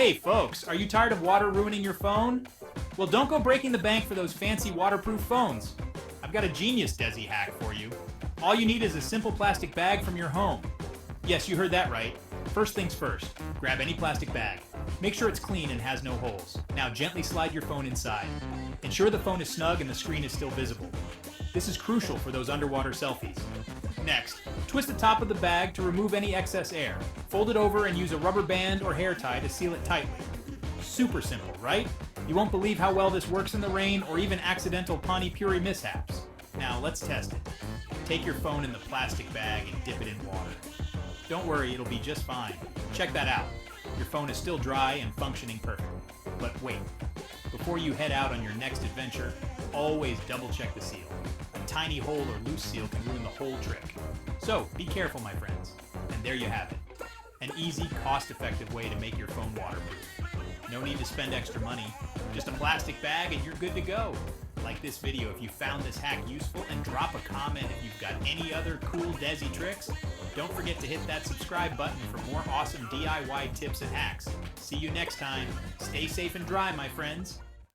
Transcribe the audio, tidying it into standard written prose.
Hey folks, are you tired of water ruining your phone? Well, don't go breaking the bank for those fancy waterproof phones. I've got a genius Desi hack for you. All you need is a simple plastic bag from your home. Yes, you heard that right. First things first, grab any plastic bag. Make sure it's clean and has no holes. Now gently slide your phone inside. Ensure the phone is snug and the screen is still visible. This is crucial for those underwater selfies. Next, twist the top of the bag to remove any excess air. Fold it over and use a rubber band or hair tie to seal it tightly. Super simple, right? You won't believe how well this works in the rain or even accidental pani puri mishaps. Now let's test it. Take your phone in the plastic bag and dip it in water. Don't worry, it'll be just fine. Check that out. Your phone is still dry and functioning perfectly. But wait, before you head out on your next adventure, always double check the seal. A tiny hole or loose seal can ruin the whole trick. So be careful, my friends. And there you have it. An easy, cost-effective way to make your phone waterproof. No need to spend extra money. Just a plastic bag and you're good to go. Like this video if you found this hack useful, and drop a comment if you've got any other cool Desi tricks. Don't forget to hit that subscribe button for more awesome DIY tips and hacks. See you next time. Stay safe and dry, my friends.